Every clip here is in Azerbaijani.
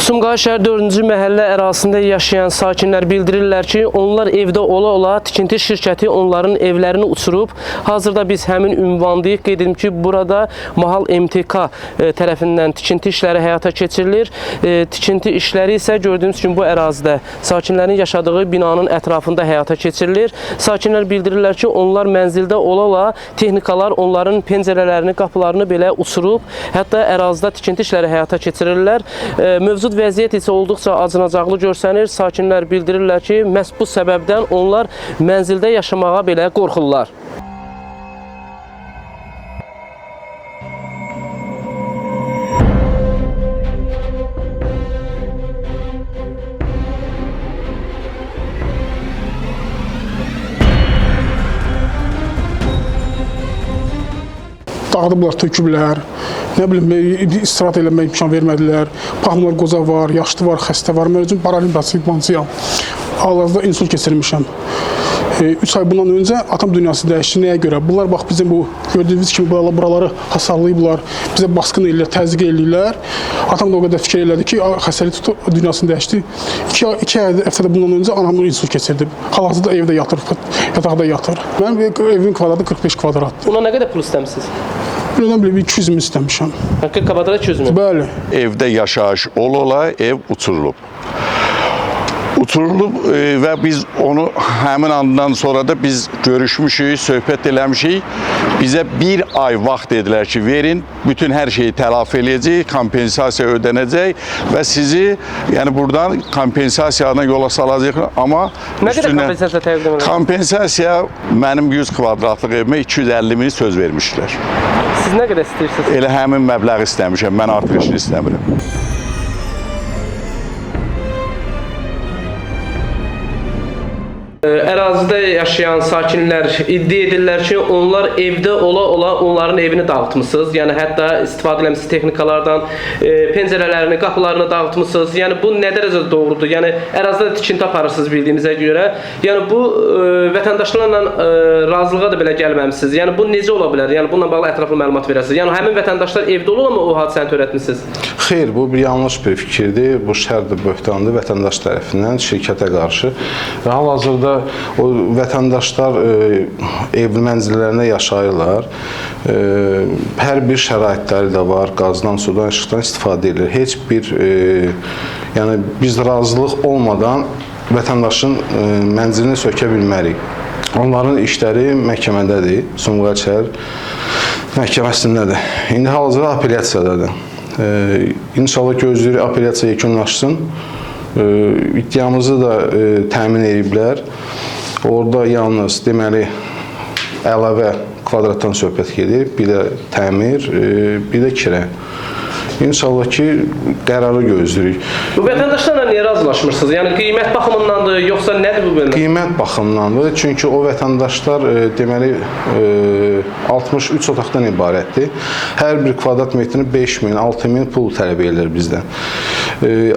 Sumqayıt şəhər 4-cü məhəllə ərazisində yaşayan sakinlər bildirirlər ki, onlar evdə ola-ola tikinti şirkəti onların evlərini uçurub. Hazırda biz həmin ünvandayıq. Qeyd edim ki, burada Mahal MTK tərəfindən tikinti işləri həyata keçirilir. Tikinti işləri isə gördüyünüz kimi bu ərazidə sakinlərin yaşadığı binanın ətrafında həyata keçirilir. Sakinlər bildirirlər ki, onlar mənzildə ola-ola texnikalar onların pəncərələrini, qapılarını belə uçurub. Hətta ərazidə tikinti işləri həyata keçirirlər. Mövcud vəziyyət isə olduqca acınacaqlı görsənir. Sakinlər bildirirlər ki, məhz bu səbəbdən onlar mənzildə yaşamağa belə qorxurlar. Dağıdıblar, töküblər, nə bilim, istirahat eləmək imkan vermədilər. Paxımlar qoca var, yaşlı var, xəstə var. Mən özüm paralimpiyam. Hal-hazırda insult keçirmişəm. 3 ay bundan öncə atam dünyası dəyişdi. Nəyə görə? Bunlar bax bizim bu gördüyünüz kimi buraları hasarlayıblar, bizə baskın eləyirlər, təzyiq eləyirlər. Atam da o qədər fikir elədi ki, xəstəlik tutub dünyasını dəyişdi. 2 həftədə bundan öncə anam insult keçirdi. Hal-hazırda evdə yatır, yataqda yatır. Mənim evimin kvadratı 45 kvadratdır. Buna nə qədər pul istəmişsiniz? Buradan belə 200 min istəmişəm. 40 kvadrat 200 min? Bəli. Evdə yaşayış ola-ola ev uçurulub. Uçurulub və biz onu həmin andan sonra da biz görüşmüşük, söhbət eləmişik. Bizə 1 ay vaxt dedilər ki, verin, bütün hər şeyi tələfi eləyəcək, kompensasiya ödənəcək və sizi, yəni buradan kompensasiyadan yola salacaq. Amma nə qədər kompensasiya təqdim edir? Kompensasiya mənim 100 kvadratlıq evimə 250 min söz vermişdilər. Siz nə qədər istəyirsiniz? Elə həmin məbləği istəmişəm, mən artıqını istəmirəm. Ərazidə yaşayan sakinlər iddia edirlər ki, onlar evdə ola-ola onların evini dağıtmışsınız. Yəni, hətta istifadə eləmişsiniz texnikalardan, pəncərələrini, qapılarını dağıtmışsınız. Yəni, bu nə dərəcədə doğrudur? Yəni, ərazidə tikinti aparırsınız bildiyimizə görə. Yəni, bu vətəndaşlarla razılığa da belə gəlməmişsiniz. Yəni, bu necə ola bilər? Yəni, bununla bağlı ətraflı məlumat verəsiniz. Yəni, həmin vətəndaşlar evdə ola-ola o hadisəni törətmişsiniz? Xeyr, bu bir yanlış bir fikirdir. Bu şərdir, böhtandır vətəndaş tərəfindən şirkətə qarşı. Və hal-hazırda o vətəndaşlar ev mənzillərində yaşayırlar. Hər bir şəraitləri də var. Qazdan, sudan, işıqdan istifadə edilir. Heç bir, yəni biz razılıq olmadan vətəndaşın mənzilini sökə bilmərik. Onların işləri məhkəmədədir. Sumqayıt şəhər məhkəməsindədir. İndi hal-hazırda apellyasiyadadır. İnşallah gözləyirik apellyasiya yekunlaşsın. İddiamızı da təmin ediblər. Orada yalnız deməli əlavə kvadratdan söhbət gedir, bir də təmir, bir də kirə. İnşallah ki, qərarı gözləyirik. Bu vətəndaşlarla niyə razılaşmırsınız? Yəni, qiymət baxımındandır, yoxsa nədir bu belə? Qiymət baxımındandır. Çünki o vətəndaşlar deməli 63 otaqdan ibarətdir. Hər bir kvadrat metrini 5 min, 6 min pul tələb edilir bizdən.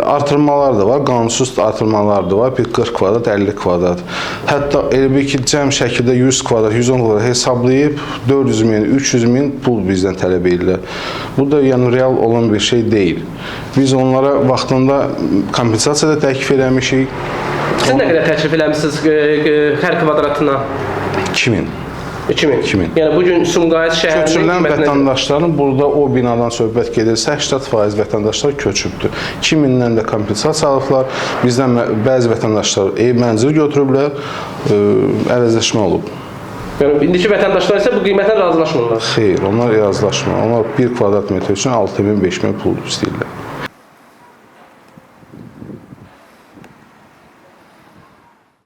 Artırmalar da var, qanunsuz artırmalar da var. Bir 40 kvadrat, 50 kvadrat. Hətta elə bir ki, cəm şəkildə 100 kvadrat, 110 kvadrat hesablayıb 400 min, 300 min pul bizdən tələb edirlər. Bu da yəni real olan bir şey deyil. Biz onlara vaxtında kompensasiya da təklif eləmişik. Siz nə qədər təklif eləmişsiniz hər kvadratına? 2000. 2000. Yəni, bugün Sumqayıt şəhərinin köçürülən vətəndaşların burada o binadan söhbət gedirsə 80% vətəndaşlar köçübdür. 2000-dən də kompensasiya alıblar. Bizdən bəzi vətəndaşlar ev mənzil götürüblər, əvəzləşmə olub. Yəni, indiki vətəndaşlar isə bu qiymətlə razılaşmırlar? Xeyr, onlar razılaşmır. Onlar 1 kvadrat metr üçün 6000-5000 pul istəyirlər.